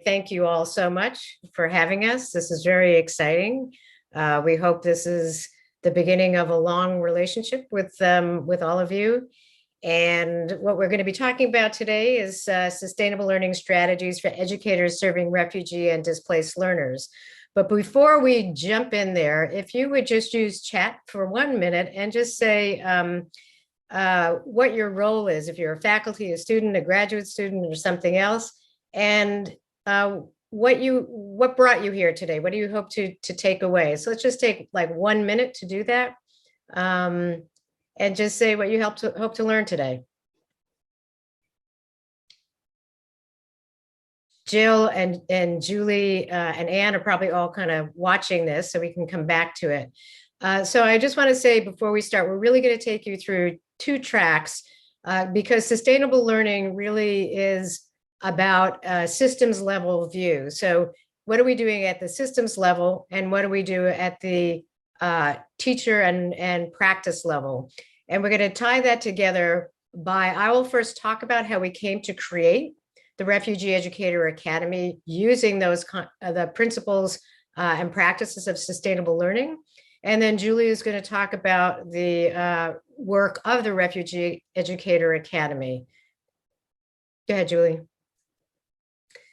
Thank you all so much for having us. This is very exciting. We hope this is the beginning of a long relationship with all of you. And what we're going to be talking about today is sustainable learning strategies for educators serving refugee and displaced learners. But before we jump in there, if you would just use chat for 1 minute and just say what your role is, if you're a faculty, a student, a graduate student, or something else, and what brought you here today? What do you hope to take away? So let's just take like 1 minute to do that, and just say what you hope to learn today. Jill and Julie and Anne are probably all kind of watching this, so we can come back to it. So I just want to say before we start, we're really going to take you through 2 tracks because sustainable learning really is about a systems level view. So what are we doing at the systems level, and what do we do at the teacher and practice level? And we're going to tie that together by, I will first talk about how we came to create the Refugee Educator Academy using those the principles and practices of sustainable learning. And then Julie is going to talk about the work of the Refugee Educator Academy. Go ahead, Julie.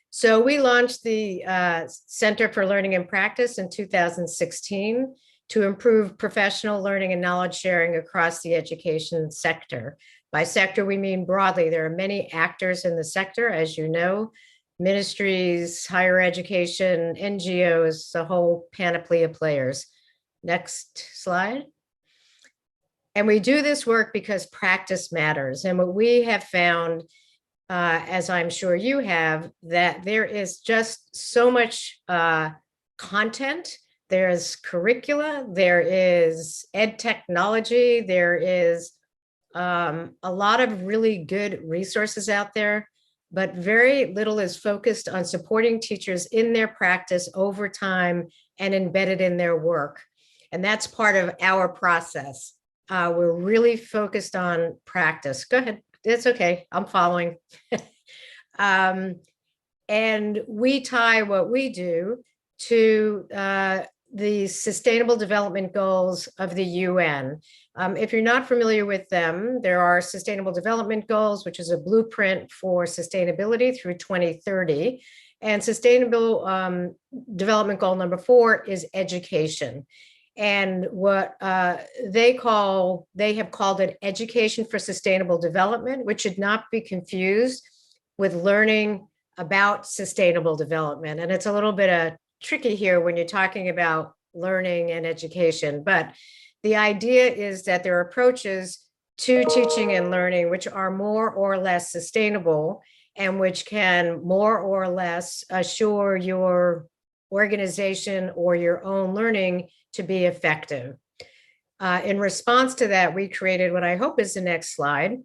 So we launched the Center for Learning and Practice in 2016 to improve professional learning and knowledge sharing across the education sector. By sector, we mean broadly. There are many actors in the sector, as you know, ministries, higher education, NGOs, the whole panoply of players. Next slide. And we do this work because practice matters. And what we have found, as I'm sure you have, that there is just so much content. There's curricula, there is ed technology, there is a lot of really good resources out there, but very little is focused on supporting teachers in their practice over time and embedded in their work. And that's part of our process. We're really focused on practice. Go ahead. It's okay. I'm following. And we tie what we do to the Sustainable Development Goals of the UN. If you're not familiar with them, there are Sustainable Development Goals, which is a blueprint for sustainability through 2030. And Sustainable Development Goal number 4 is education. And what they have called it education for sustainable development, which should not be confused with learning about sustainable development. And it's a little bit tricky here when you're talking about learning and education, but the idea is that there are approaches to teaching and learning which are more or less sustainable and which can more or less assure your organization or your own learning to be effective. In response to that, we created what I hope is the next slide,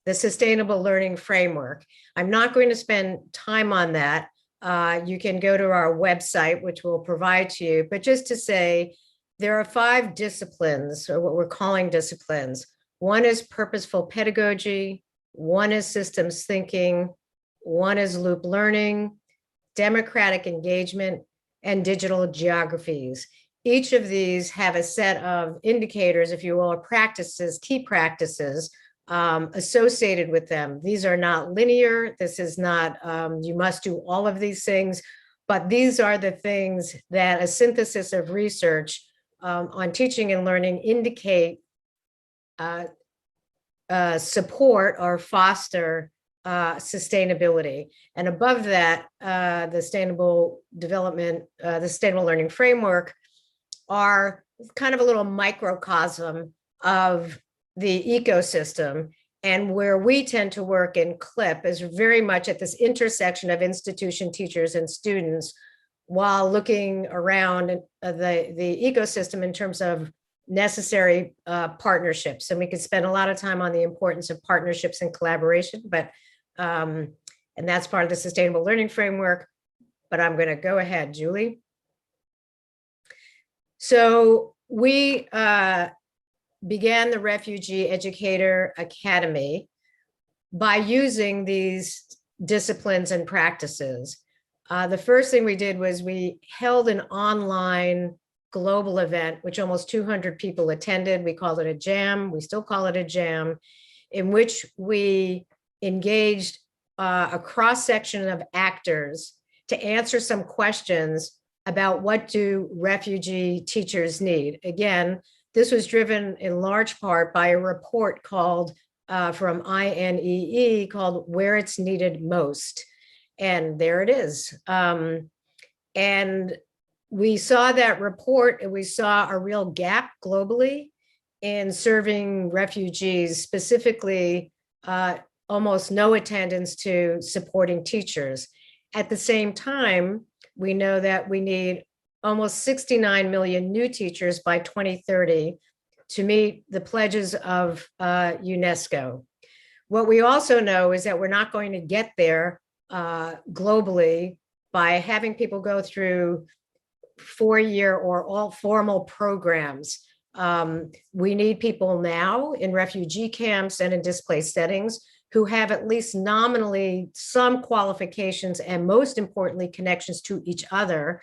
the Sustainable Learning Framework. I'm not going to spend time on that. You can go to our website, which we'll provide to you, but just to say, there are 5 disciplines, or what we're calling disciplines. One is purposeful pedagogy, one is systems thinking, one is loop learning, democratic engagement, and digital geographies. Each of these have a set of indicators, if you will, or practices, key practices associated with them. These are not linear. This is not, you must do all of these things, but these are the things that a synthesis of research on teaching and learning indicate support or foster sustainability. And above that, the Sustainable Development, the Sustainable Learning Framework are kind of a little microcosm of the ecosystem. And where we tend to work in CLIP is very much at this intersection of institution, teachers, and students, while looking around the ecosystem in terms of necessary partnerships. And we could spend a lot of time on the importance of partnerships and collaboration, but and that's part of the Sustainable Learning Framework. But I'm going to go ahead, Julie. So we began the Refugee Educator Academy by using these disciplines and practices. The first thing we did was we held an online global event, which almost 200 people attended. We called it a jam. We still call it a jam, in which we engaged a cross-section of actors to answer some questions about what do refugee teachers need. Again, this was driven in large part by a report called from INEE called Where It's Needed Most. And there it is. And we saw that report and we saw a real gap globally in serving refugees, specifically almost no attendance to supporting teachers. At the same time, we know that we need almost 69 million new teachers by 2030 to meet the pledges of UNESCO. What we also know is that we're not going to get there globally by having people go through 4-year or all formal programs. We need people now in refugee camps and in displaced settings who have at least nominally some qualifications and most importantly, connections to each other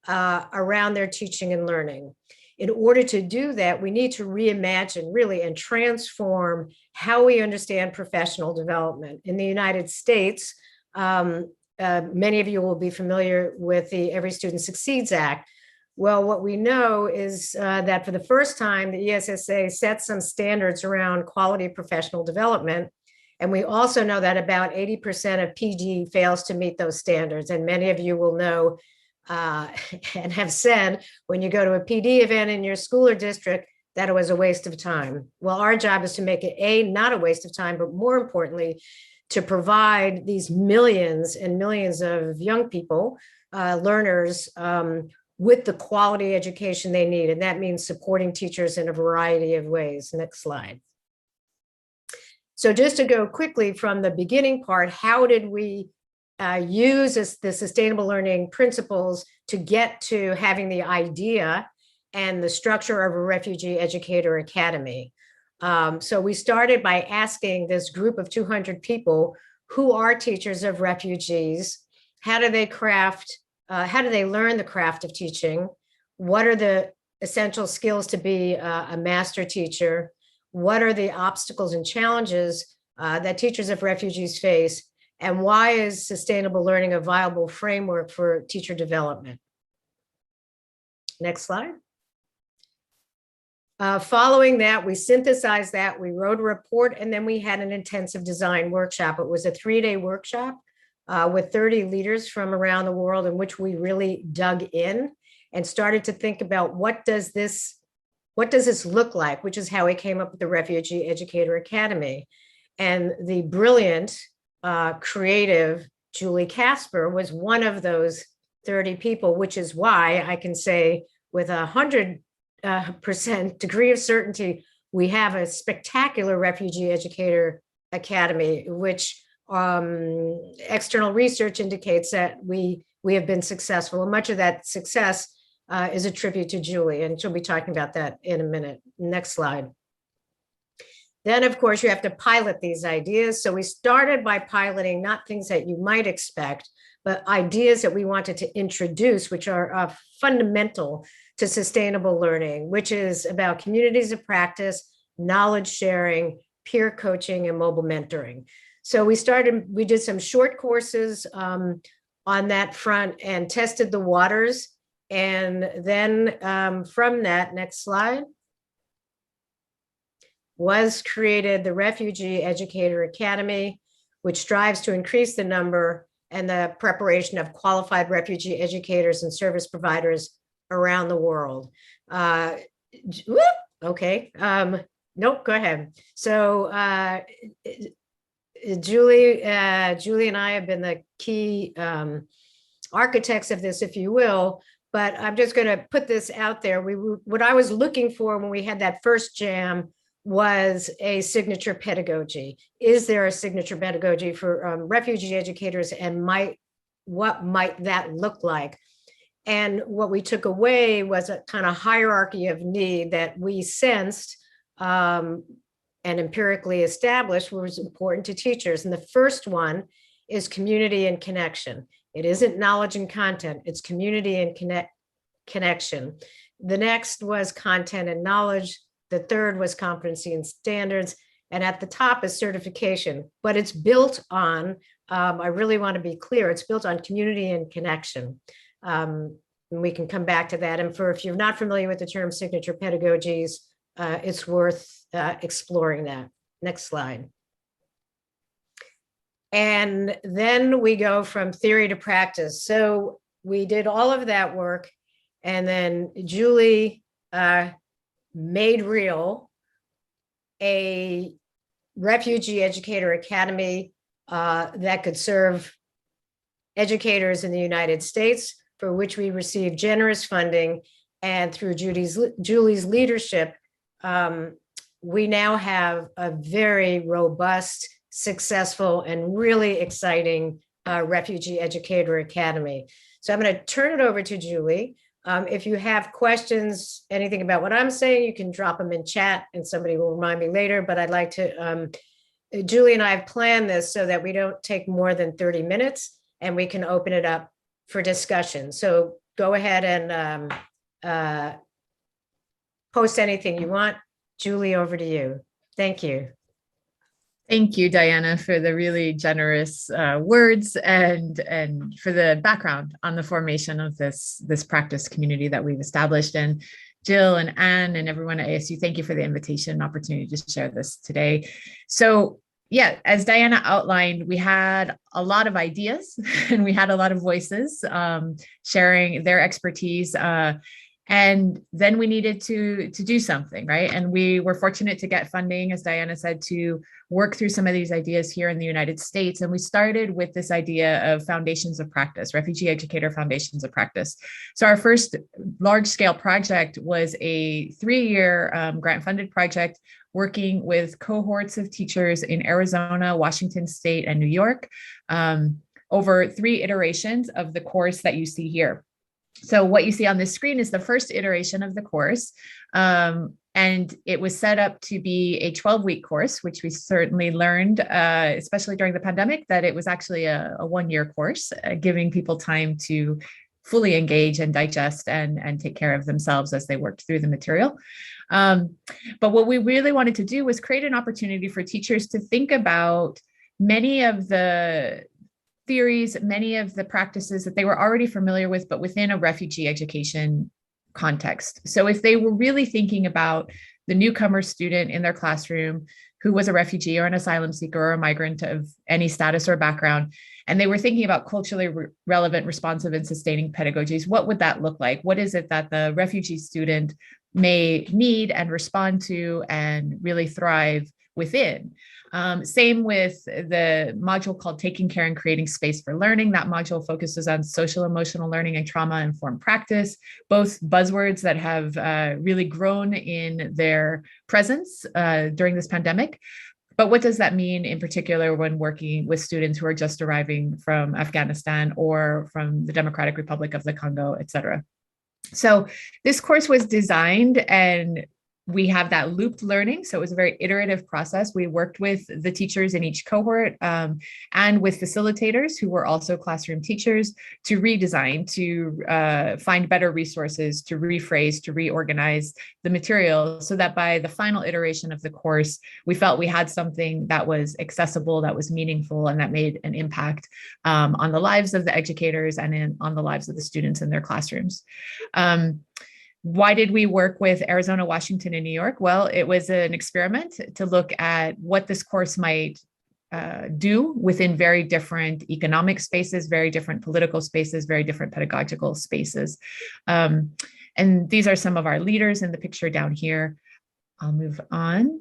around their teaching and learning. In order to do that, we need to reimagine really and transform how we understand professional development. In the United States, many of you will be familiar with the Every Student Succeeds Act. Well, what we know is that for the first time, the ESSA set some standards around quality professional development. And we also know that about 80% of PD fails to meet those standards. And many of you will know and have said when you go to a PD event in your school or district that it was a waste of time. Well, our job is to make it not a waste of time, but more importantly, to provide these millions and millions of young people, learners, with the quality education they need. And that means supporting teachers in a variety of ways. Next slide. So just to go quickly from the beginning part, how did we use the sustainable learning principles to get to having the idea and the structure of a refugee educator academy? So we started by asking this group of 200 people who are teachers of refugees, how do they learn the craft of teaching? What are the essential skills to be a master teacher? What are the obstacles and challenges that teachers of refugees face? And why is sustainable learning a viable framework for teacher development? Next slide. Following that, we synthesized that, we wrote a report, and then we had an intensive design workshop. It was a 3-day workshop with 30 leaders from around the world in which we really dug in and started to think about what does this look like, which is how we came up with the Refugee Educator Academy. And the brilliant, creative Julie Kasper was one of those 30 people, which is why I can say with 100% degree of certainty, we have a spectacular Refugee Educator Academy, which external research indicates that we have been successful. And much of that success is a tribute to Julie, and she'll be talking about that in a minute. Next slide. Then, of course, you have to pilot these ideas. So we started by piloting not things that you might expect, but ideas that we wanted to introduce, which are fundamental to sustainable learning, which is about communities of practice, knowledge sharing, peer coaching, and mobile mentoring. So we did some short courses on that front and tested the waters. And then from that, next slide, was created the Refugee Educator Academy, which strives to increase the number and the preparation of qualified refugee educators and service providers around the world. Okay, nope, go ahead. So Julie and I have been the key architects of this, if you will, but I'm just going to put this out there. What I was looking for when we had that first jam was a signature pedagogy. Is there a signature pedagogy for refugee educators, and what might that look like? And what we took away was a kind of hierarchy of need that we sensed and empirically established was important to teachers. And the first one is community and connection. It isn't knowledge and content, it's community and connection. The next was content and knowledge. The third was competency and standards. And at the top is certification, but it's built on, I really want to be clear, it's built on community and connection. And we can come back to that. And if you're not familiar with the term signature pedagogies, it's worth exploring that. Next slide. And then we go from theory to practice. So we did all of that work. And then Julie made real a Refugee Educator Academy that could serve educators in the United States, for which we received generous funding. And through Julie's leadership, we now have a very robust, successful, and really exciting Refugee Educator Academy. So I'm going to turn it over to Julie. If you have questions, anything about what I'm saying, you can drop them in chat and somebody will remind me later, but I'd like to, Julie and I have planned this so that we don't take more than 30 minutes and we can open it up for discussion. So go ahead and post anything you want. Julie, over to you. Thank you. Thank you, Diana, for the really generous words and for the background on the formation of this practice community that we've established. And Jill and Anne and everyone at ASU, thank you for the invitation and opportunity to share this today. So yeah, as Diana outlined, we had a lot of ideas and we had a lot of voices sharing their expertise. And then we needed to do something, right? And we were fortunate to get funding, as Diana said, to work through some of these ideas here in the United States. And we started with this idea of foundations of practice, Refugee Educator Foundations of Practice. So our first large-scale project was a 3-year grant-funded project working with cohorts of teachers in Arizona, Washington State, and New York over 3 iterations of the course that you see here. So what you see on this screen is the first iteration of the course. And it was set up to be a 12-week course, which we certainly learned, especially during the pandemic, that it was actually a 1-year course, giving people time to fully engage and digest and take care of themselves as they worked through the material. But what we really wanted to do was create an opportunity for teachers to think about many of the theories, many of the practices that they were already familiar with, but within a refugee education context. So if they were really thinking about the newcomer student in their classroom who was a refugee or an asylum seeker or a migrant of any status or background, and they were thinking about culturally relevant, responsive, and sustaining pedagogies, what would that look like? What is it that the refugee student may need and respond to and really thrive within? Same with the module called Taking Care and Creating Space for Learning. That module focuses on social emotional learning and trauma-informed practice, both buzzwords that have really grown in their presence during this pandemic. But what does that mean in particular when working with students who are just arriving from Afghanistan or from the Democratic Republic of the Congo, et cetera? So this course was designed, and we have that looped learning. So it was a very iterative process. We worked with the teachers in each cohort and with facilitators who were also classroom teachers to redesign, to find better resources, to rephrase, to reorganize the material so that by the final iteration of the course, we felt we had something that was accessible, that was meaningful, and that made an impact on the lives of the educators and on the lives of the students in their classrooms. Why did we work with Arizona, Washington, and New York? Well, it was an experiment to look at what this course might do within very different economic spaces, very different political spaces, very different pedagogical spaces. And these are some of our leaders in the picture down here. I'll move on.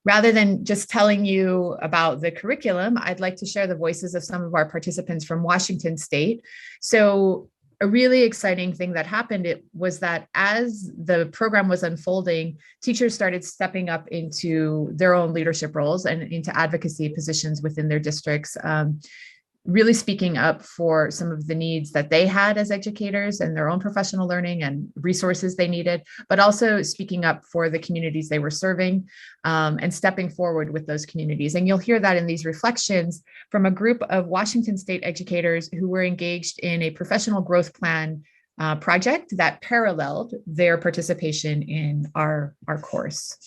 Rather than just telling you about the curriculum, I'd like to share the voices of some of our participants from Washington State. So a really exciting thing that happened was that as the program was unfolding, teachers started stepping up into their own leadership roles and into advocacy positions within their districts. really speaking up for some of the needs that they had as educators and their own professional learning and resources they needed, but also speaking up for the communities they were serving, and stepping forward with those communities. And you'll hear that in these reflections from a group of Washington State educators who were engaged in a professional growth plan project that paralleled their participation in our course.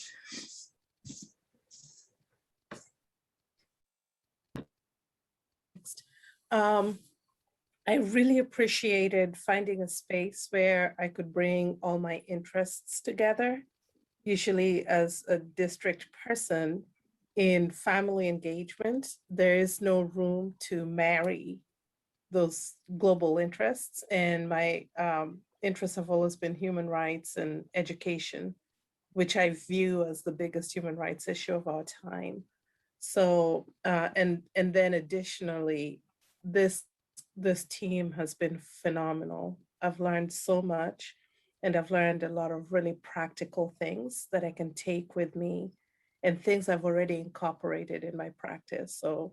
I really appreciated finding a space where I could bring all my interests together. Usually as a district person in family engagement, there is no room to marry those global interests. And my interests have always been human rights and education, which I view as the biggest human rights issue of our time. So, and then additionally, this team has been phenomenal. I've learned so much, and I've learned a lot of really practical things that I can take with me and things I've already incorporated in my practice. So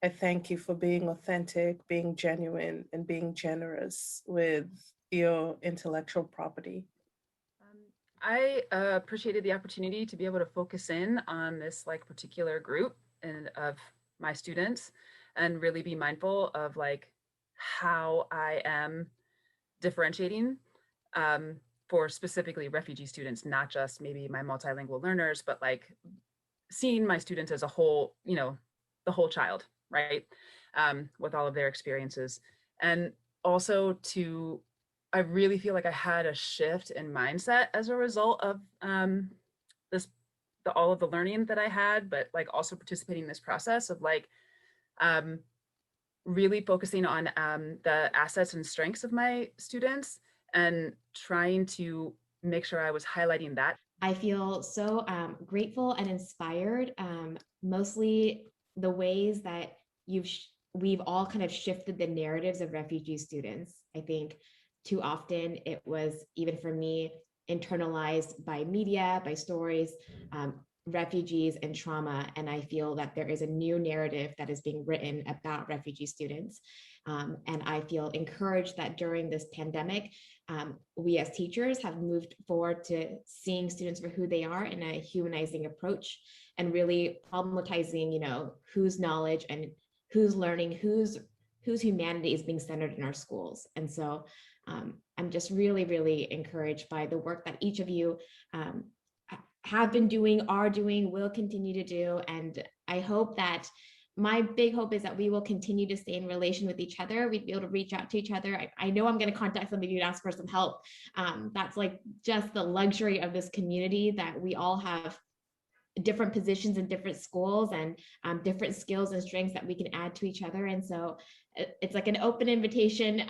I thank you for being authentic, being genuine, and being generous with your intellectual property. I appreciated the opportunity to be able to focus in on this like particular group and of my students and really be mindful of like how I am differentiating for specifically refugee students, not just maybe my multilingual learners, but like seeing my students as a whole, you know, the whole child, right? With all of their experiences. And also I really feel like I had a shift in mindset as a result of all of the learning that I had, but like also participating in this process of like really focusing on the assets and strengths of my students and trying to make sure I was highlighting that. I feel so grateful and inspired, mostly the ways that we've all kind of shifted the narratives of refugee students. I think too often it was, even for me, internalized by media, by stories, refugees and trauma. And I feel that there is a new narrative that is being written about refugee students. And I feel encouraged that during this pandemic, we as teachers have moved forward to seeing students for who they are in a humanizing approach and really problematizing, you know, whose knowledge and whose learning, whose humanity is being centered in our schools. And so I'm just really, really encouraged by the work that each of you have been doing, are doing, will continue to do. And I hope that my big hope is that we will continue to stay in relation with each other. We'd be able to reach out to each other. I know I'm going to contact some of you to ask for some help. That's like just the luxury of this community, that we all have different positions in different schools and different skills and strengths that we can add to each other. And so it's like an open invitation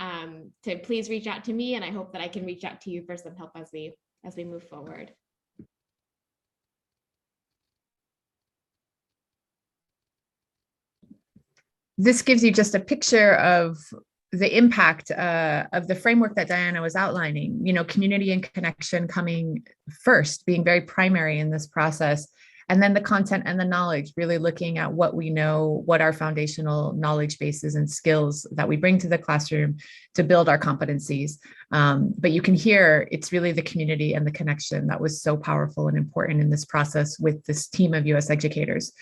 to please reach out to me. And I hope that I can reach out to you for some help as we move forward. This gives you just a picture of the impact of the framework that Diana was outlining, you know, community and connection coming first, being very primary in this process. And then the content and the knowledge, really looking at what we know, what our foundational knowledge bases and skills that we bring to the classroom to build our competencies. But you can hear it's really the community and the connection that was so powerful and important in this process with this team of US educators.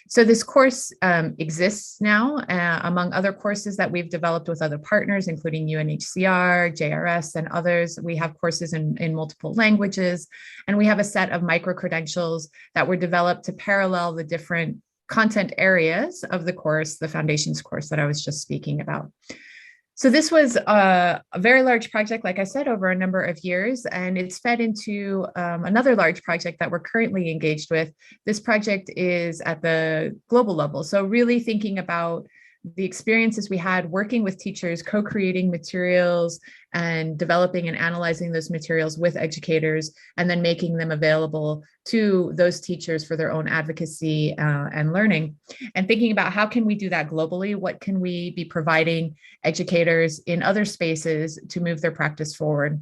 So this course exists now among other courses that we've developed with other partners, including UNHCR, JRS, and others. We have courses in multiple languages, and we have a set of micro-credentials that were developed to parallel the different content areas of the course, the foundations course that I was just speaking about. So this was a very large project, like I said, over a number of years, and it's fed into another large project that we're currently engaged with. This project is at the global level. So really thinking about the experiences we had working with teachers, co-creating materials and developing and analyzing those materials with educators, and then making them available to those teachers for their own advocacy and learning. And thinking about how can we do that globally? What can we be providing educators in other spaces to move their practice forward?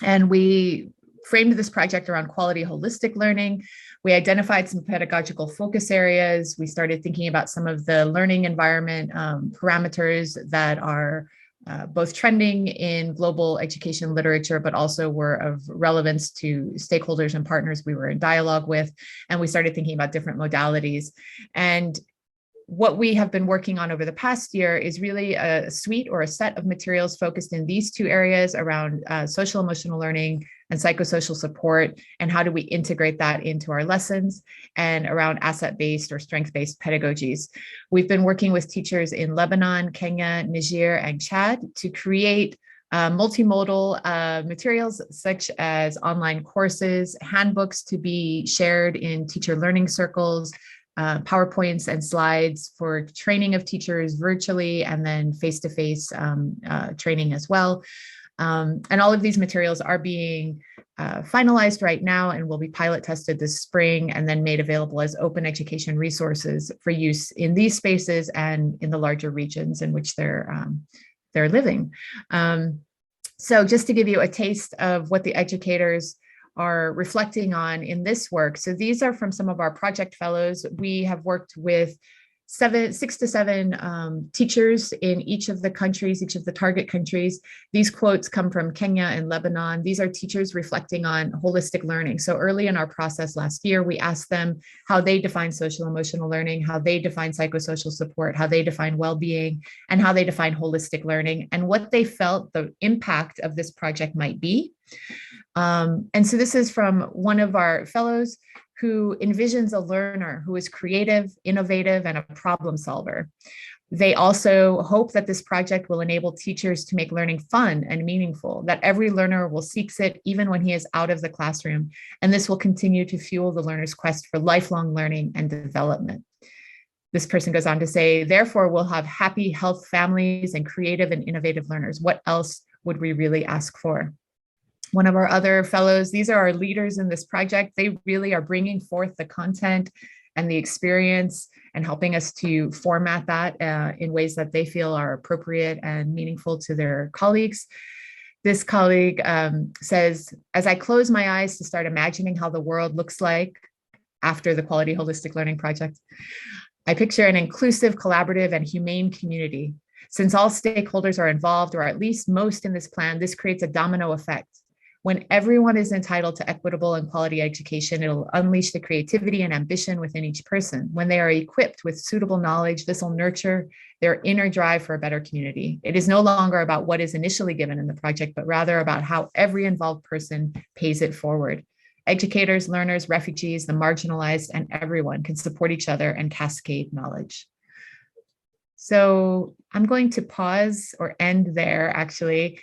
And we framed this project around quality holistic learning. We identified some pedagogical focus areas. We started thinking about some of the learning environment parameters that are both trending in global education literature, but also were of relevance to stakeholders and partners we were in dialogue with. And we started thinking about different modalities. And what we have been working on over the past year is really a suite or a set of materials focused in these two areas around social emotional learning and psychosocial support, and how do we integrate that into our lessons, and around asset-based or strength-based pedagogies. We've been working with teachers in Lebanon, Kenya, Niger, and Chad to create multimodal materials such as online courses, handbooks to be shared in teacher learning circles, PowerPoints and slides for training of teachers virtually, and then face-to-face training as well. And all of these materials are being finalized right now and will be pilot tested this spring, and then made available as open education resources for use in these spaces and in the larger regions in which they're living. So just to give you a taste of what the educators are reflecting on in this work. So these are from some of our project fellows. We have worked with 6 to 7 teachers in each of the countries, each of the target countries. These quotes come from Kenya and Lebanon. These are teachers reflecting on holistic learning. So early in our process last year, we asked them how they define social emotional learning, how they define psychosocial support, how they define well-being, and how they define holistic learning, and what they felt the impact of this project might be. And so this is from one of our fellows who envisions a learner who is creative, innovative, and a problem solver. They also hope that this project will enable teachers to make learning fun and meaningful, that every learner will seek it even when he is out of the classroom. And this will continue to fuel the learner's quest for lifelong learning and development. This person goes on to say, therefore, we'll have happy, healthy families and creative and innovative learners. What else would we really ask for? One of our other fellows, these are our leaders in this project. They really are bringing forth the content and the experience and helping us to format that in ways that they feel are appropriate and meaningful to their colleagues. This colleague says, as I close my eyes to start imagining how the world looks like after the Quality Holistic Learning Project, I picture an inclusive, collaborative, and humane community. Since all stakeholders are involved, or at least most in this plan, this creates a domino effect. When everyone is entitled to equitable and quality education, it'll unleash the creativity and ambition within each person. When they are equipped with suitable knowledge, this will nurture their inner drive for a better community. It is no longer about what is initially given in the project, but rather about how every involved person pays it forward. Educators, learners, refugees, the marginalized, and everyone can support each other and cascade knowledge. So I'm going to pause or end there, actually.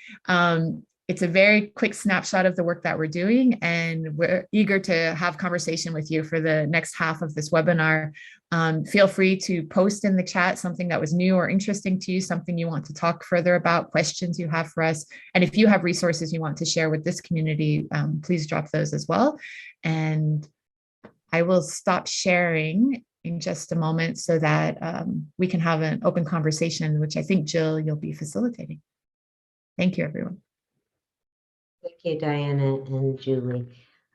It's a very quick snapshot of the work that we're doing, and we're eager to have conversation with you for the next half of this webinar. Feel free to post in the chat something that was new or interesting to you, something you want to talk further about, questions you have for us. And if you have resources you want to share with this community, please drop those as well. And I will stop sharing in just a moment so that we can have an open conversation, which I think, Jill, you'll be facilitating. Thank you, everyone. Thank you, Diana and Julie.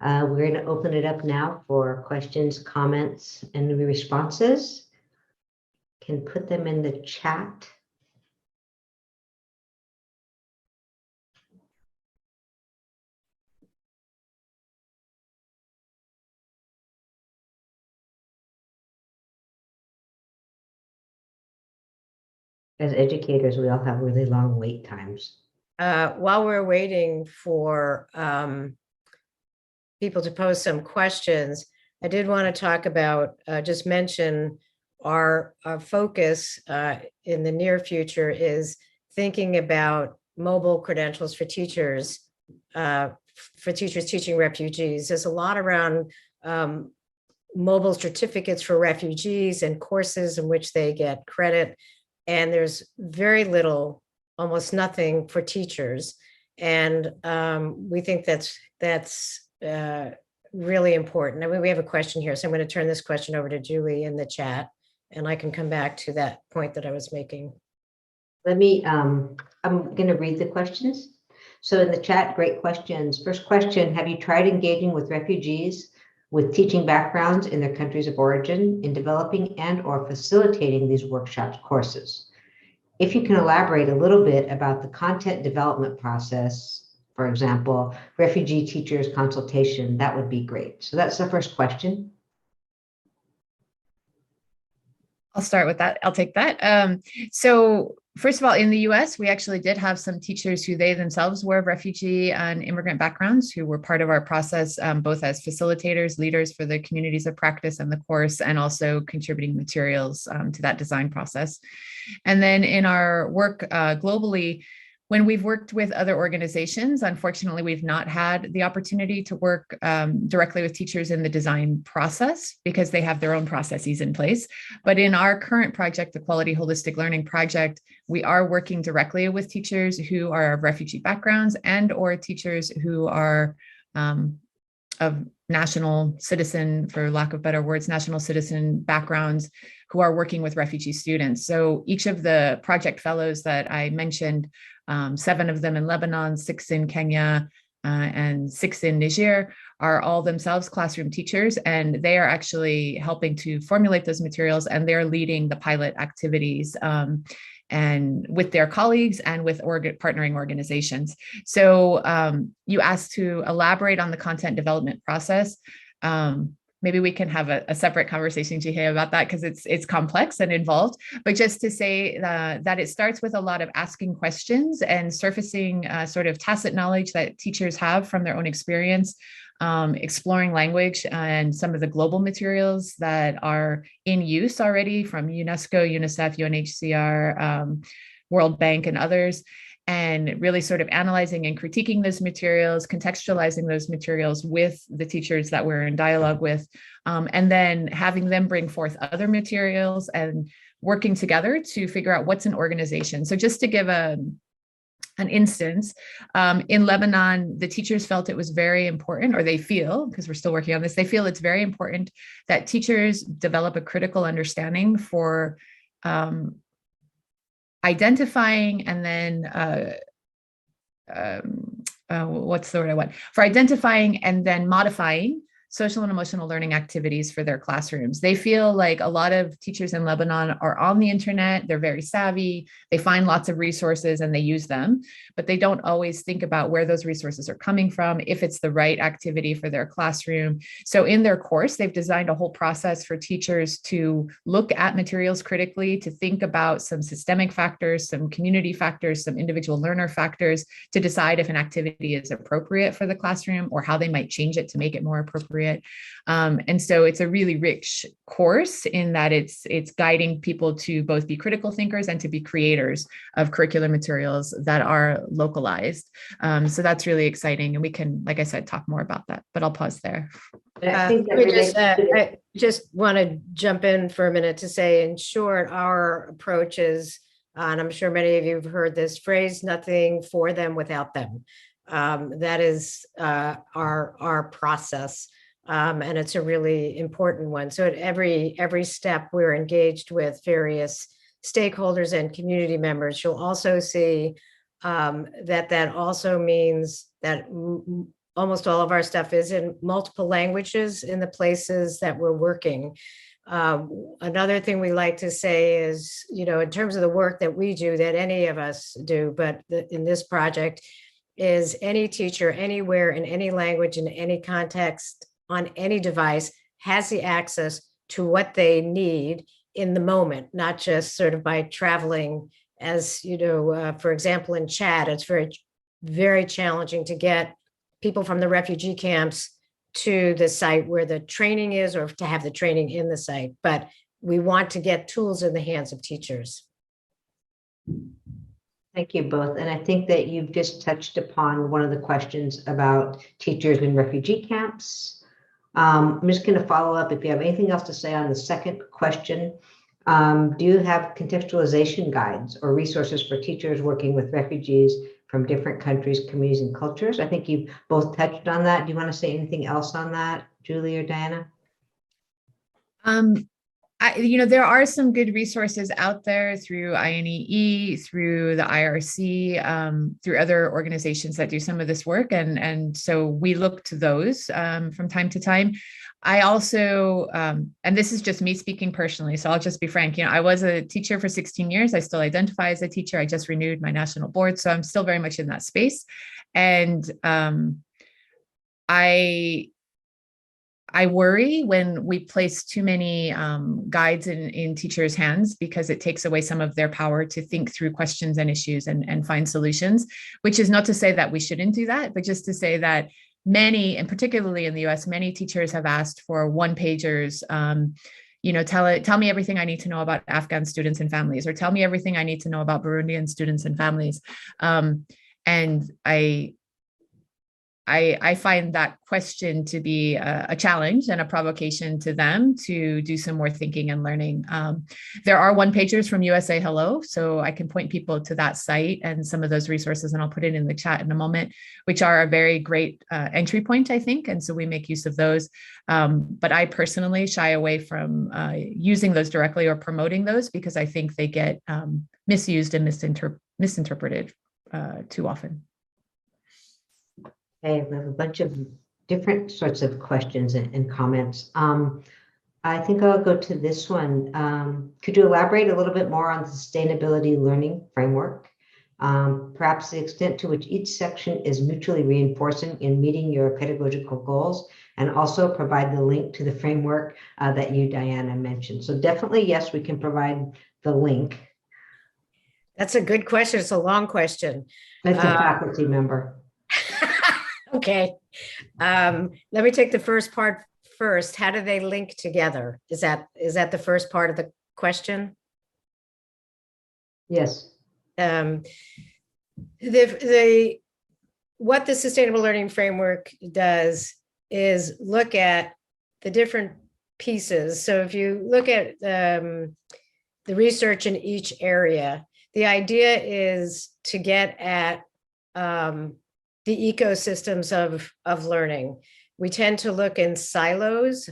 We're going to open it up now for questions, comments, and responses. Can put them in the chat. As educators, we all have really long wait times. While we're waiting for people to pose some questions, I did want to talk about, just mention our focus in the near future is thinking about mobile credentials for teachers teaching refugees. There's a lot around mobile certificates for refugees and courses in which they get credit. And there's very little, almost nothing for teachers. And we think that's really important. I mean, we have a question here, so I'm going to turn this question over to Julie in the chat, and I can come back to that point that I was making. Let me, I'm going to read the questions. So in the chat, great questions. First question, have you tried engaging with refugees with teaching backgrounds in their countries of origin in developing and or facilitating these workshops courses? If you can elaborate a little bit about the content development process, for example, refugee teachers consultation, that would be great. So that's the first question. I'll start with that. I'll take that. So first of all, in the US, we actually did have some teachers who they themselves were refugee and immigrant backgrounds who were part of our process, both as facilitators, leaders for the communities of practice and the course, and also contributing materials to that design process. And then in our work globally, when we've worked with other organizations, unfortunately, we've not had the opportunity to work directly with teachers in the design process because they have their own processes in place. But in our current project, the Quality Holistic Learning Project, we are working directly with teachers who are of refugee backgrounds and or teachers who are of national citizen, for lack of better words, national citizen backgrounds who are working with refugee students. So each of the project fellows that I mentioned, 7 of them in Lebanon, 6 in Kenya, and 6 in Niger, are all themselves classroom teachers, and they are actually helping to formulate those materials, and they're leading the pilot activities and with their colleagues and with partnering organizations. So you asked to elaborate on the content development process. Maybe we can have a separate conversation, Jihye, about that because it's complex and involved. But just to say that it starts with a lot of asking questions and surfacing sort of tacit knowledge that teachers have from their own experience, exploring language and some of the global materials that are in use already from UNESCO, UNICEF, UNHCR, World Bank, and others. And really sort of analyzing and critiquing those materials, contextualizing those materials with the teachers that we're in dialogue with, and then having them bring forth other materials and working together to figure out what's an organization. So just to give an instance, in Lebanon, the teachers felt it was very important, or they feel, because we're still working on this, they feel it's very important that teachers develop a critical understanding for identifying and then what's the word I want? For identifying and then modifying social and emotional learning activities for their classrooms. They feel like a lot of teachers in Lebanon are on the internet, they're very savvy, they find lots of resources and they use them, but they don't always think about where those resources are coming from, if it's the right activity for their classroom. So in their course, they've designed a whole process for teachers to look at materials critically, to think about some systemic factors, some community factors, some individual learner factors, to decide if an activity is appropriate for the classroom or how they might change it to make it more appropriate. And so it's a really rich course in that it's guiding people to both be critical thinkers and to be creators of curricular materials that are localized. So that's really exciting. And we can, like I said, talk more about that, but I'll pause there. I just want to jump in for a minute to say, in short, our approach is, and I'm sure many of you have heard this phrase, nothing for them without them. That is our process. And it's a really important one. So at every step, we're engaged with various stakeholders and community members. You'll also see that also means that almost all of our stuff is in multiple languages in the places that we're working. Another thing we like to say is, in terms of the work that we do, that any of us do, but in this project, is any teacher anywhere in any language in any context on any device has the access to what they need in the moment, not just sort of by traveling. As for example, in Chad, it's very challenging to get people from the refugee camps to the site where the training is, or to have the training in the site. But we want to get tools in the hands of teachers. Thank you both. And I think that you've just touched upon one of the questions about teachers in refugee camps. I'm just going to follow up. If you have anything else to say on the second question, do you have contextualization guides or resources for teachers working with refugees from different countries, communities, and cultures? I think you've both touched on that. Do you want to say anything else on that, Julie or Diana? There are some good resources out there through INEE, through the IRC, through other organizations that do some of this work. And so we look to those from time to time. I also, and this is just me speaking personally, so I'll just be frank, I was a teacher for 16 years. I still identify as a teacher. I just renewed my national board, so I'm still very much in that space. And I worry when we place too many guides in teachers' hands, because it takes away some of their power to think through questions and issues and find solutions, which is not to say that we shouldn't do that, but just to say that many, and particularly in the US, many teachers have asked for one-pagers, tell me everything I need to know about Afghan students and families, or tell me everything I need to know about Burundian students and families. And I find that question to be a challenge and a provocation to them to do some more thinking and learning. There are one-pagers from USA Hello, so I can point people to that site and some of those resources, and I'll put it in the chat in a moment, which are a very great entry point, I think, and so we make use of those. But I personally shy away from using those directly or promoting those, because I think they get misused and misinterpreted too often. Okay, we have a bunch of different sorts of questions and comments. I think I'll go to this one. Could you elaborate a little bit more on the sustainability learning framework? Perhaps the extent to which each section is mutually reinforcing in meeting your pedagogical goals, and also provide the link to the framework that you, Diana, mentioned. So definitely, yes, we can provide the link. That's a good question. It's a long question. It's a faculty member. Okay. Let me take the first part first. How do they link together? Is that the first part of the question? Yes. What the Sustainable Learning Framework does is look at the different pieces. So if you look at the research in each area, the idea is to get at the ecosystems of learning. We tend to look in silos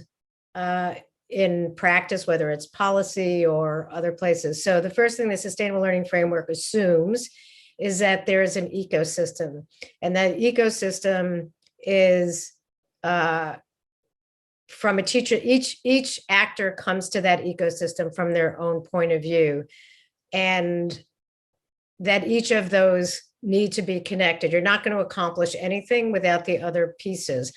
in practice, whether it's policy or other places. So the first thing the Sustainable Learning Framework assumes is that there is an ecosystem, and that ecosystem is from a teacher, each actor comes to that ecosystem from their own point of view, and that each of those need to be connected. You're not going to accomplish anything without the other pieces.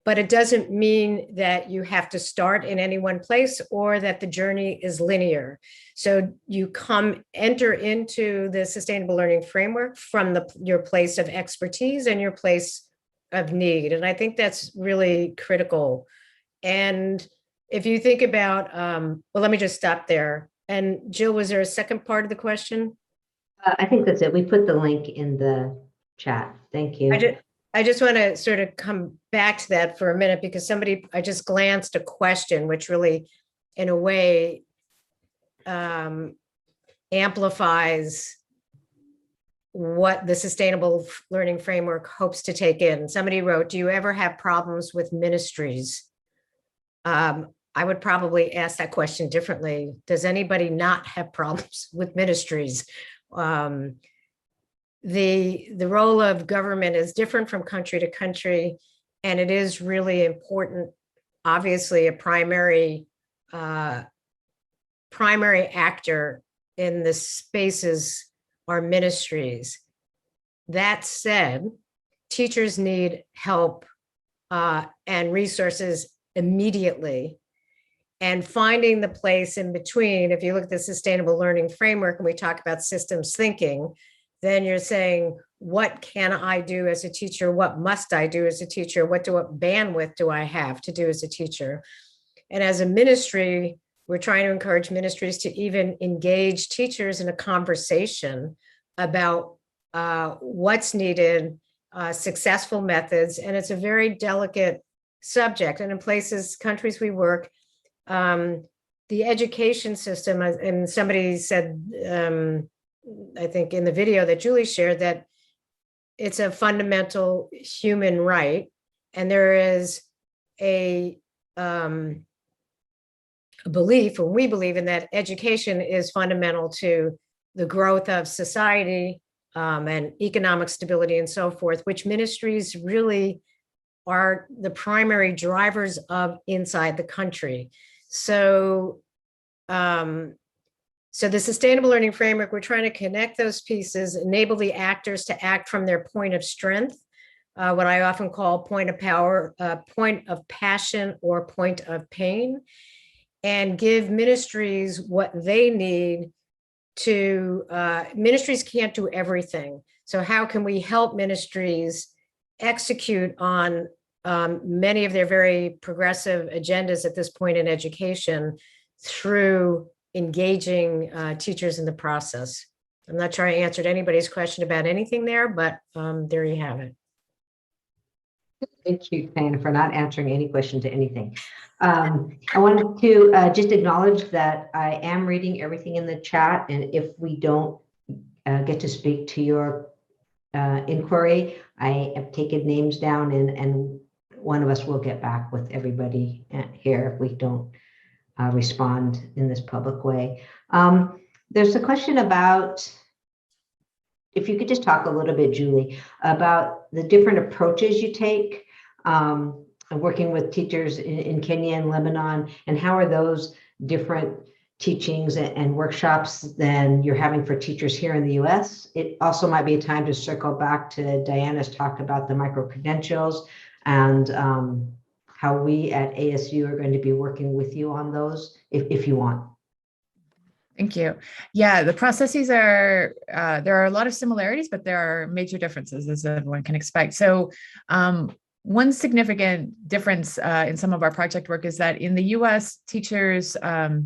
But it doesn't mean that you have to start in any one place or that the journey is linear. So you enter into the Sustainable Learning Framework from your place of expertise and your place of need. And I think that's really critical. And if you think about, well, let me just stop there. And Jill, was there a second part of the question? I think that's it. We put the link in the chat. Thank you. I just want to sort of come back to that for a minute, because I just glanced a question, which really, in a way, amplifies what the Sustainable Learning Framework hopes to take in. Somebody wrote, do you ever have problems with ministries? I would probably ask that question differently. Does anybody not have problems with ministries? The role of government is different from country to country, and it is really important. Obviously, a primary actor in the spaces are ministries. That said, teachers need help and resources immediately. And finding the place in between, if you look at the Sustainable Learning Framework and we talk about systems thinking, then you're saying, what can I do as a teacher? What must I do as a teacher? What bandwidth do I have to do as a teacher? And as a ministry, we're trying to encourage ministries to even engage teachers in a conversation about what's needed, successful methods. And it's a very delicate subject. And in countries we work, the education system, and somebody said, I think in the video that Julie shared, that it's a fundamental human right. And there is a belief, and we believe in that education is fundamental to the growth of society and economic stability and so forth, which ministries really are the primary drivers of inside the country. So, so the sustainable learning framework, we're trying to connect those pieces, enable the actors to act from their point of strength, what I often call point of power, point of passion, or point of pain, and give ministries what they need to, ministries can't do everything. So how can we help ministries execute on many of their very progressive agendas at this point in education through engaging teachers in the process? I'm not sure I answered anybody's question about anything there, but there you have it. Thank you, Diana, for not answering any question to anything. I wanted to just acknowledge that I am reading everything in the chat, and if we don't get to speak to your inquiry, I have taken names down, and one of us will get back with everybody here if we don't respond in this public way. There's a question about, if you could just talk a little bit, Julie, about the different approaches you take working with teachers in Kenya and Lebanon, and how are those different teachings and workshops than you're having for teachers here in the US? It also might be a time to circle back to Diana's talk about the micro-credentials and how we at ASU are going to be working with you on those, if you want. Thank you. Yeah, the processes are, there are a lot of similarities, but there are major differences, as everyone can expect. So one significant difference in some of our project work is that in the US, teachers go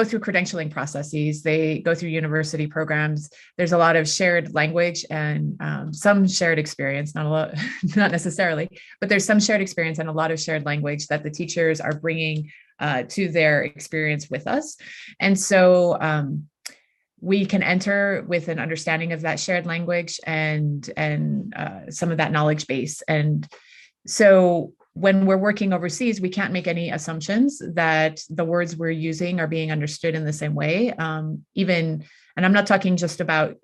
through credentialing processes. They go through university programs. There's a lot of shared language and some shared experience, not a lot, not necessarily, but there's some shared experience and a lot of shared language that the teachers are bringing to their experience with us. And so we can enter with an understanding of that shared language and some of that knowledge base. And so when we're working overseas, we can't make any assumptions that the words we're using are being understood in the same way. And I'm not talking just about,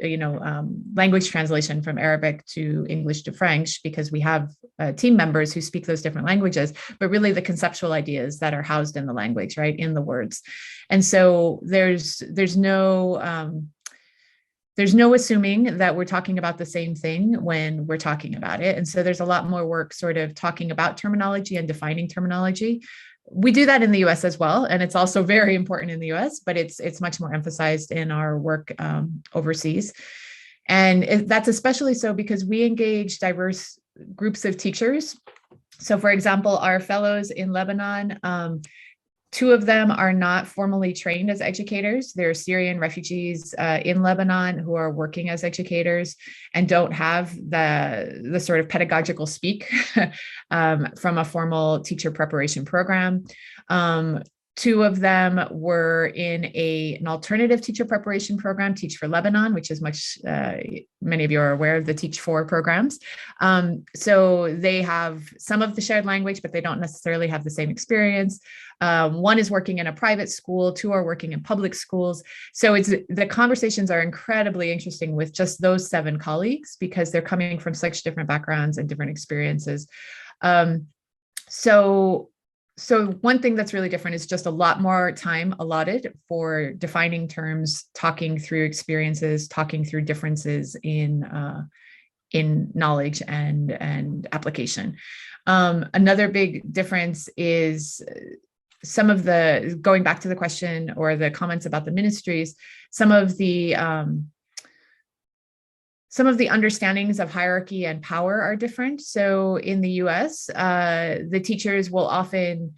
language translation from Arabic to English to French, because we have team members who speak those different languages, but really the conceptual ideas that are housed in the language, right, in the words. And so there's no assuming that we're talking about the same thing when we're talking about it. And so there's a lot more work sort of talking about terminology and defining terminology. We do that in the US as well, and it's also very important in the US, but it's much more emphasized in our work overseas. And that's especially so because we engage diverse groups of teachers. So for example, our fellows in Lebanon, 2 of them are not formally trained as educators. They're Syrian refugees in Lebanon who are working as educators and don't have the sort of pedagogical speak from a formal teacher preparation program. 2 of them were in an alternative teacher preparation program, Teach for Lebanon, which is many of you are aware of the Teach For programs. So they have some of the shared language, but they don't necessarily have the same experience. 1 is working in a private school, 2 are working in public schools. So the conversations are incredibly interesting with just those 7 colleagues because they're coming from such different backgrounds and different experiences. So one thing that's really different is just a lot more time allotted for defining terms, talking through experiences, talking through differences in knowledge and application. Another big difference is going back to the question or the comments about the ministries, some of the understandings of hierarchy and power are different. So in the US, the teachers will often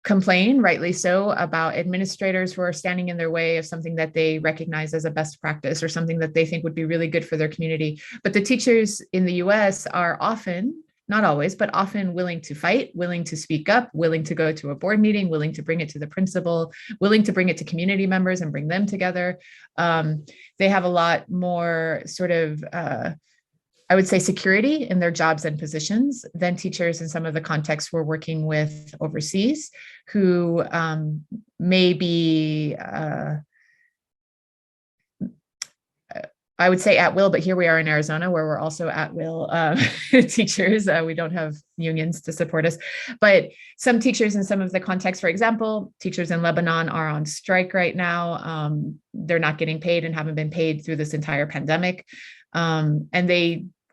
complain, rightly so, about administrators who are standing in their way of something that they recognize as a best practice or something that they think would be really good for their community. But the teachers in the US are often, not always, but often willing to fight, willing to speak up, willing to go to a board meeting, willing to bring it to the principal, willing to bring it to community members and bring them together. They have a lot more sort of I would say, security in their jobs and positions than teachers in some of the contexts we're working with overseas, who may be, I would say at will, but here we are in Arizona where we're also at will teachers. We don't have unions to support us, but some teachers in some of the contexts, for example, teachers in Lebanon are on strike right now. They're not getting paid and haven't been paid through this entire pandemic. And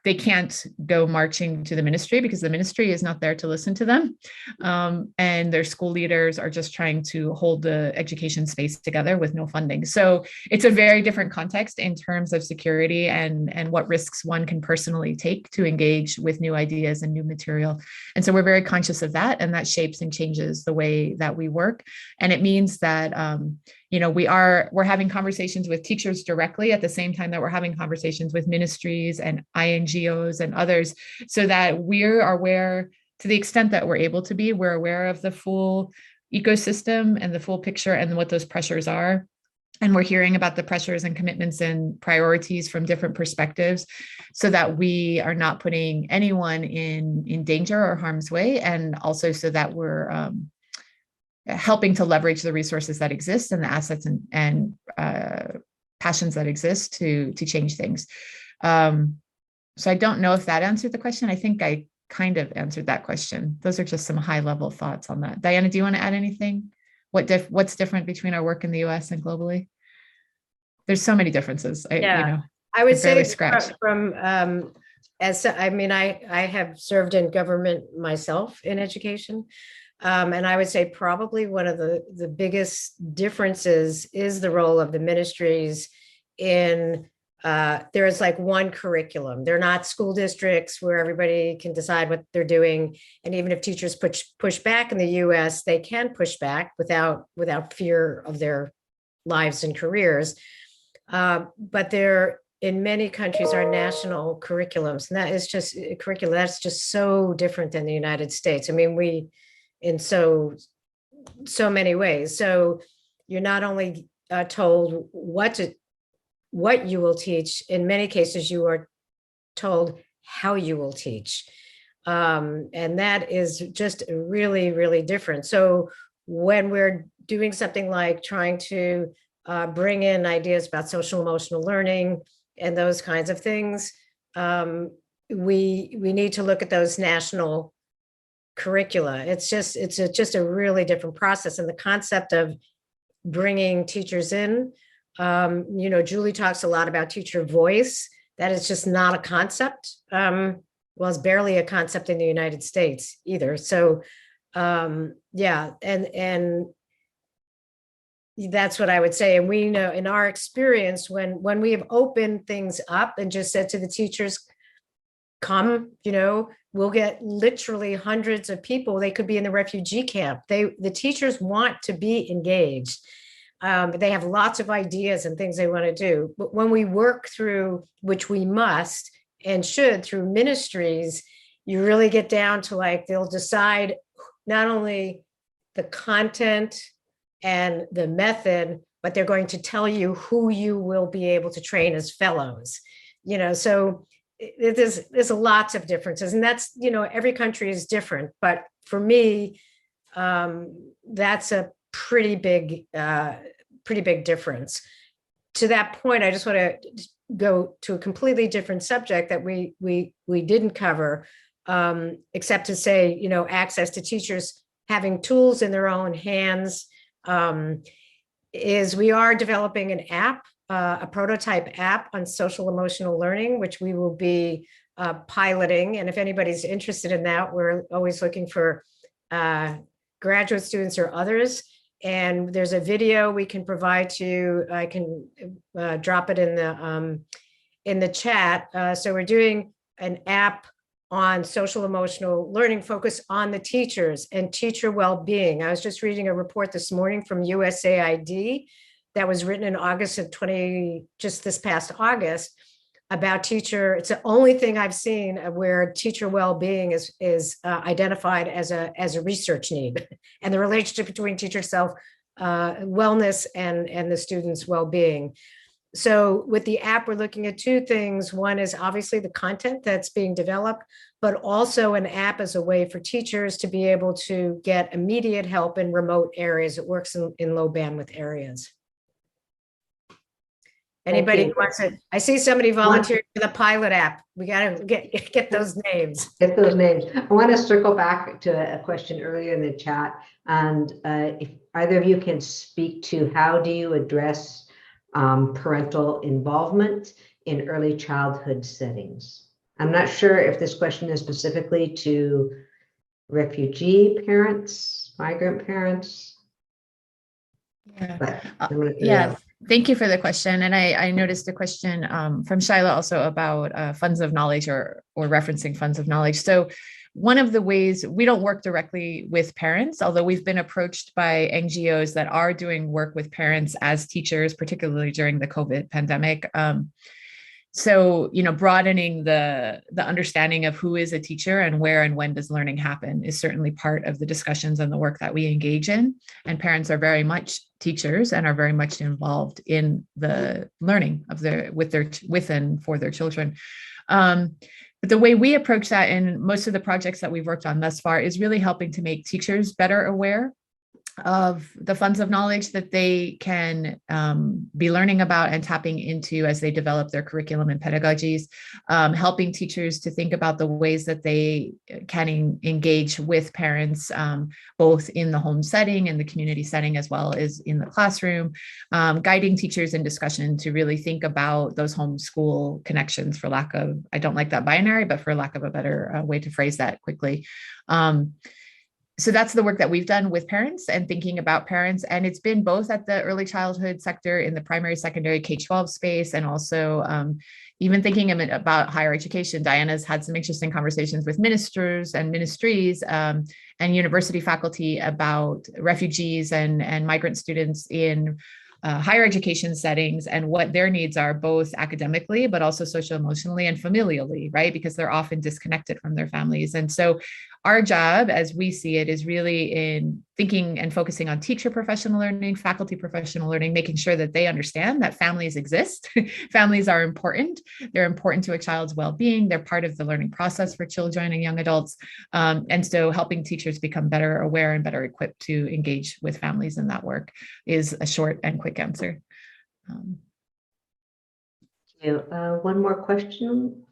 they can't go marching to the ministry because the ministry is not there to listen to them. And their school leaders are just trying to hold the education space together with no funding. So it's a very different context in terms of security and what risks one can personally take to engage with new ideas and new material. And so we're very conscious of that, and that shapes and changes the way that we work. And it means that we're having conversations with teachers directly at the same time that we're having conversations with ministries and INGOs and others, so that we're aware, to the extent that we're able to be, we're aware of the full ecosystem and the full picture and what those pressures are. And we're hearing about the pressures and commitments and priorities from different perspectives, so that we are not putting anyone in danger or harm's way. And also so that we're helping to leverage the resources that exist and the assets and passions that exist to change things. So I don't know if that answered the question. I think I kind of answered that question. Those are just some high level thoughts on that. Diana, do you want to add anything? What's different between our work in the US and globally? There's so many differences. I would say I have served in government myself in education. And I would say probably one of the biggest differences is the role of the ministries in, there is like one curriculum. They're not school districts where everybody can decide what they're doing. And even if teachers push back in the US, they can push back without fear of their lives and careers. But there, in many countries, are national curriculums. And that is just a curriculum that's just so different than the United States. I mean, in so many ways. So you're not only told what you will teach, in many cases you are told how you will teach. And that is just really, really different. So when we're doing something like trying to bring in ideas about social emotional learning and those kinds of things, we need to look at those national curricula. It's just a really different process. And the concept of bringing teachers in, Julie talks a lot about teacher voice. That is just not a concept. Well, it's barely a concept in the United States either. So and that's what I would say. And we know in our experience, when we have opened things up and just said to the teachers, come, we'll get literally hundreds of people. They could be in the refugee camp. The teachers want to be engaged. They have lots of ideas and things they want to do. But when we work through, which we must and should, through ministries, you really get down to they'll decide not only the content and the method, but they're going to tell you who you will be able to train as fellows. So there's lots of differences, and that's, every country is different. But for me, that's a pretty big difference. To that point, I just want to go to a completely different subject that we didn't cover, except to say, access to teachers having tools in their own hands, is we are developing an app, a prototype app on social emotional learning, which we will be piloting. And if anybody's interested in that, we're always looking for graduate students or others. And there's a video we can provide to you. I can drop it in the chat. So we're doing an app on social emotional learning focused on the teachers and teacher well-being. I was just reading a report this morning from USAID that was written in August of just this past August, about teacher. It's the only thing I've seen where teacher well-being is identified as a research need, and the relationship between teacher self wellness and the students' well-being. So with the app, we're looking at two things. One is obviously the content that's being developed, but also an app as a way for teachers to be able to get immediate help in remote areas. It works in low bandwidth areas. Anybody you. who wants it? I see somebody volunteered for the pilot app. We got to get those names. Get those names. I want to circle back to a question earlier in the chat. And if either of you can speak to how do you address parental involvement in early childhood settings? I'm not sure if this question is specifically to refugee parents, migrant parents. Yeah. But I'm gonna figure Yeah. out. Thank you for the question. And I noticed a question from Shyla also about funds of knowledge or referencing funds of knowledge. So one of the ways we don't work directly with parents, although we've been approached by NGOs that are doing work with parents as teachers, particularly during the COVID pandemic. So, broadening the understanding of who is a teacher and where and when does learning happen is certainly part of the discussions and the work that we engage in. And parents are very much teachers and are very much involved in the learning of with and for their children. But the way we approach that in most of the projects that we've worked on thus far is really helping to make teachers better aware of the funds of knowledge that they can be learning about and tapping into as they develop their curriculum and pedagogies, helping teachers to think about the ways that they can engage with parents, both in the home setting and the community setting, as well as in the classroom, guiding teachers in discussion to really think about those homeschool connections, I don't like that binary, but for lack of a better way to phrase that quickly. So that's the work that we've done with parents and thinking about parents. And it's been both at the early childhood sector in the primary, secondary, K-12 space, and also even thinking about higher education. Diana's had some interesting conversations with ministers and ministries and university faculty about refugees and migrant students in higher education settings and what their needs are, both academically, but also socio-emotionally and familially, right? Because they're often disconnected from their families. And so our job, as we see it, is really in thinking and focusing on teacher professional learning, faculty professional learning, making sure that they understand that families exist. Families are important. They're important to a child's well-being. They're part of the learning process for children and young adults. And so helping teachers become better aware and better equipped to engage with families in that work is a short and quick answer. One more question.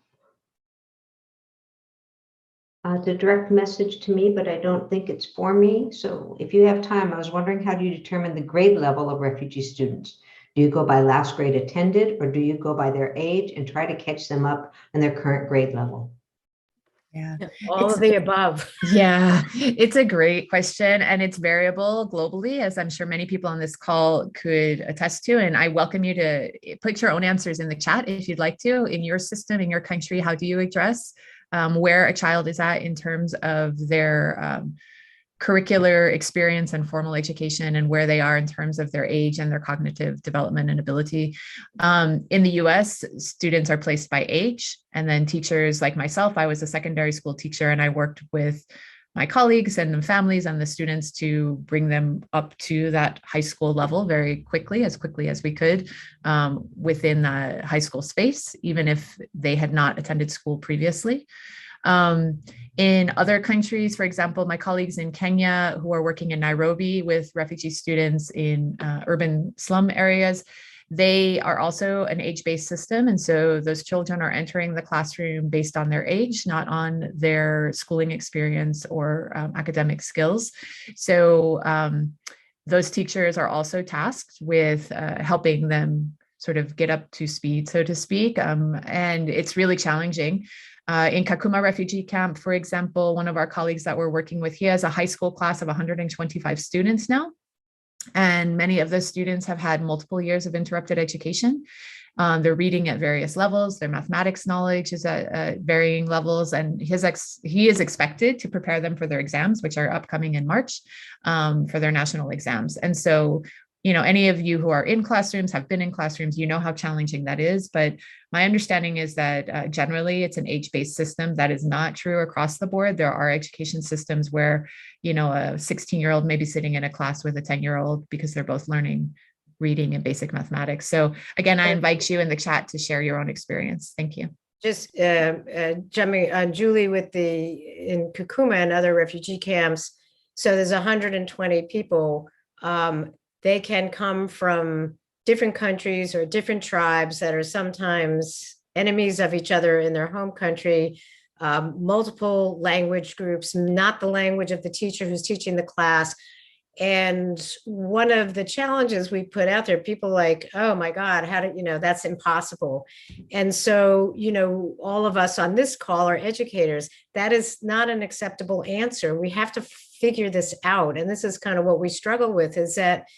The direct message to me, but I don't think it's for me. So if you have time, I was wondering, how do you determine the grade level of refugee students? Do you go by last grade attended, or do you go by their age and try to catch them up on their current grade level? Yeah. All of the above. Yeah, it's a great question, and it's variable globally, as I'm sure many people on this call could attest to. And I welcome you to put your own answers in the chat if you'd like to. In your system, in your country, how do you address where a child is at in terms of their curricular experience and formal education, and where they are in terms of their age and their cognitive development and ability. In the US, students are placed by age, and then teachers like myself, I was a secondary school teacher, and I worked with my colleagues and the families and the students to bring them up to that high school level very quickly as we could within the high school space, even if they had not attended school previously. In other countries, for example, my colleagues in Kenya who are working in Nairobi with refugee students in urban slum areas, they are also an age-based system. And so those children are entering the classroom based on their age, not on their schooling experience or academic skills. So those teachers are also tasked with helping them sort of get up to speed, so to speak. And it's really challenging. In Kakuma refugee camp, for example, one of our colleagues that we're working with, he has a high school class of 125 students now. And many of those students have had multiple years of interrupted education. They're reading at various levels. Their mathematics knowledge is at varying levels. And he is expected to prepare them for their exams, which are upcoming in March, for their national exams. And so, any of you who are in classrooms, have been in classrooms, you know how challenging that is. But my understanding is that generally it's an age-based system. That is not true across the board. There are education systems where, a 16-year-old may be sitting in a class with a 10-year-old because they're both learning reading and basic mathematics. So again, I invite you in the chat to share your own experience. Thank you. Just jumping on Julie in Kakuma and other refugee camps. So there's 120 people. They can come from different countries or different tribes that are sometimes enemies of each other in their home country, multiple language groups, not the language of the teacher who's teaching the class. And one of the challenges we put out there, people like, oh my God, how do you know, that's impossible. And so, all of us on this call are educators. That is not an acceptable answer. We have to figure this out. And this is kind of what we struggle with, is that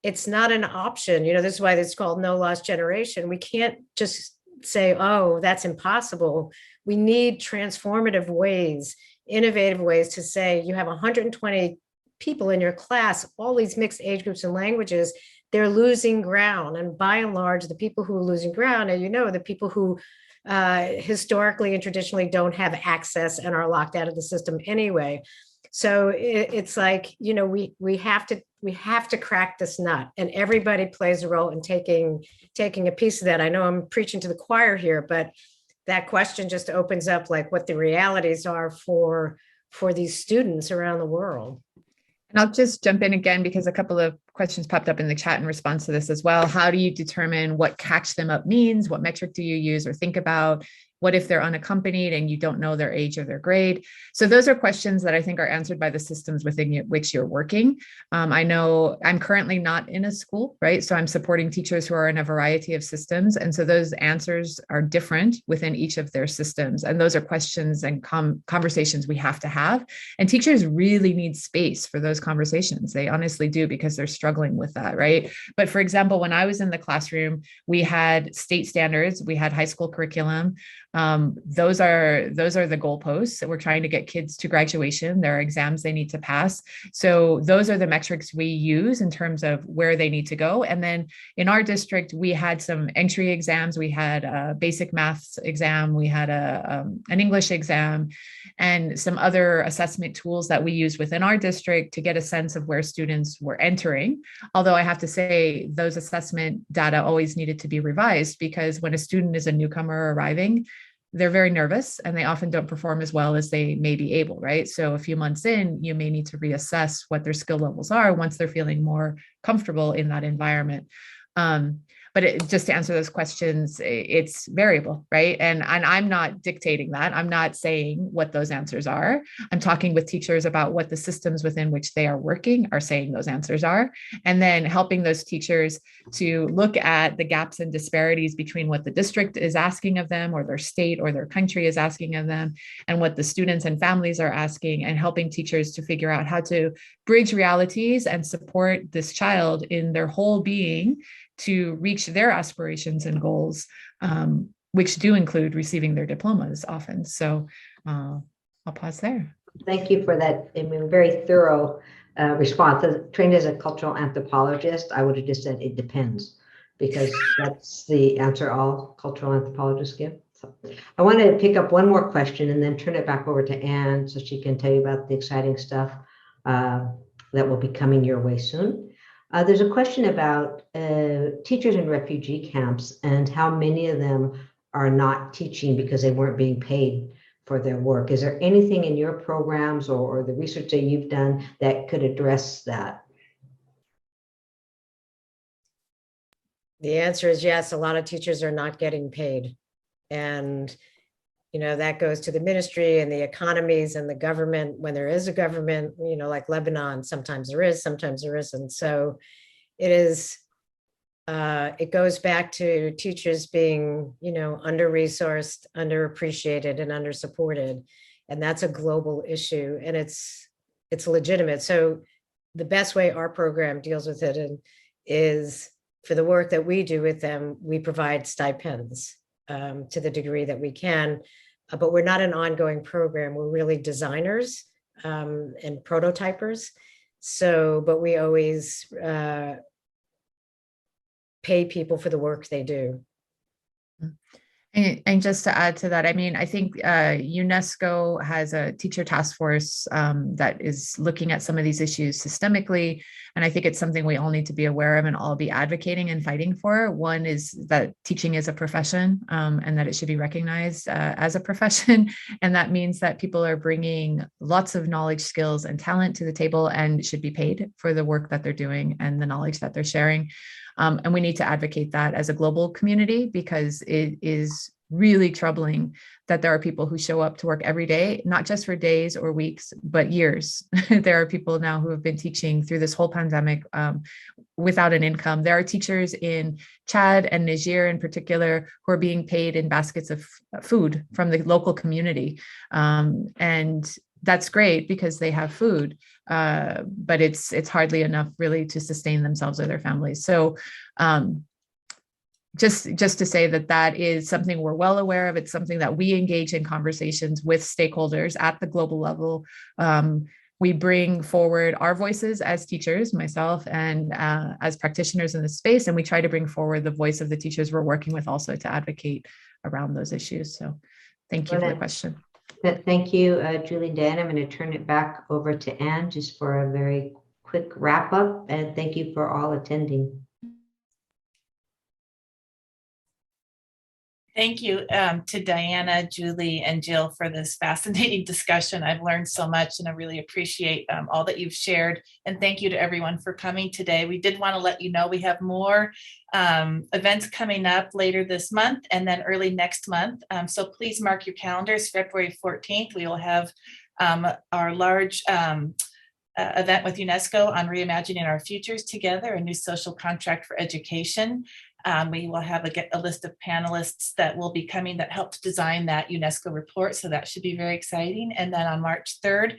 it's not an option. This is why it's called no lost generation. We can't just say, oh, that's impossible. We need transformative ways, innovative ways to say you have 120 people in your class, all these mixed age groups and languages, they're losing ground. And by and large, the people who are losing ground, and the people who historically and traditionally don't have access and are locked out of the system anyway. So it's like, we have to crack this nut, and everybody plays a role in taking a piece of that. I know I'm preaching to the choir here, but that question just opens up like what the realities are for these students around the world. And I'll just jump in again because a couple of questions popped up in the chat in response to this as well. How do you determine what catch them up means? What metric do you use or think about? What if they're unaccompanied and you don't know their age or their grade? So those are questions that I think are answered by the systems within which you're working. I know I'm currently not in a school, right? So I'm supporting teachers who are in a variety of systems. And so those answers are different within each of their systems. And those are questions and conversations we have to have. And teachers really need space for those conversations. They honestly do, because they're struggling with that, right? But for example, when I was in the classroom, we had state standards, we had high school curriculum. Those are the goalposts that we're trying to get kids to graduation. There are exams they need to pass. So those are the metrics we use in terms of where they need to go. And then in our district, we had some entry exams. We had a basic maths exam. We had an English exam and some other assessment tools that we use within our district to get a sense of where students were entering. Although I have to say those assessment data always needed to be revised, because when a student is a newcomer arriving, they're very nervous and they often don't perform as well as they may be able, right? So a few months in, you may need to reassess what their skill levels are once they're feeling more comfortable in that environment. But just to answer those questions, it's variable, right? And I'm not dictating that. I'm not saying what those answers are. I'm talking with teachers about what the systems within which they are working are saying those answers are, and then helping those teachers to look at the gaps and disparities between what the district is asking of them, or their state or their country is asking of them, and what the students and families are asking, and helping teachers to figure out how to bridge realities and support this child in their whole being to reach their aspirations and goals, which do include receiving their diplomas often. So I'll pause there. Thank you for that, very thorough response. Trained as a cultural anthropologist, I would have just said it depends, because that's the answer all cultural anthropologists give. So I want to pick up one more question and then turn it back over to Anne so she can tell you about the exciting stuff that will be coming your way soon. There's a question about teachers in refugee camps and how many of them are not teaching because they weren't being paid for their work. Is there anything in your programs or the research that you've done that could address that? The answer is yes. A lot of teachers are not getting paid. And that goes to the ministry and the economies and the government, when there is a government, like Lebanon, sometimes there is, sometimes there isn't. So it goes back to teachers being, under-resourced, underappreciated, and under-supported. And that's a global issue, and it's legitimate. So the best way our program deals with it is, for the work that we do with them, we provide stipends to the degree that we can. But we're not an ongoing program. We're really designers and prototypers. So, but we always pay people for the work they do. And just to add to that, I mean, I think UNESCO has a teacher task force that is looking at some of these issues systemically. And I think it's something we all need to be aware of and all be advocating and fighting for. One is that teaching is a profession and that it should be recognized as a profession. And that means that people are bringing lots of knowledge, skills, and talent to the table and should be paid for the work that they're doing and the knowledge that they're sharing. And we need to advocate that as a global community, because it is really troubling that there are people who show up to work every day, not just for days or weeks, but years. There are people now who have been teaching through this whole pandemic without an income. There are teachers in Chad and Niger in particular who are being paid in baskets of food from the local community. And that's great because they have food, but it's hardly enough really to sustain themselves or their families. So just to say that is something we're well aware of. It's something that we engage in conversations with stakeholders at the global level. We bring forward our voices as teachers, myself, and as practitioners in the space, and we try to bring forward the voice of the teachers we're working with also to advocate around those issues. So thank you for the question. Thank you, Julie and Dan. I'm going to turn it back over to Anne just for a very quick wrap up, and thank you for all attending. Thank you to Diana, Julie, and Jill for this fascinating discussion. I've learned so much and I really appreciate all that you've shared. And thank you to everyone for coming today. We did want to let you know we have more events coming up later this month and then early next month. So please mark your calendars. February 14th, we will have our large event with UNESCO on reimagining our futures together, a new social contract for education. We will have a list of panelists that will be coming that helped design that UNESCO report. So that should be very exciting. And then on March 3rd,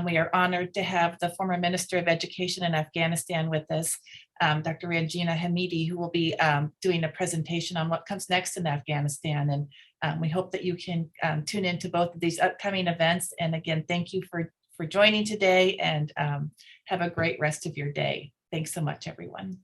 we are honored to have the former Minister of Education in Afghanistan with us, Dr. Ranjina Hamidi, who will be doing a presentation on what comes next in Afghanistan. And we hope that you can tune into both of these upcoming events. And again, thank you for joining today, and have a great rest of your day. Thanks so much, everyone.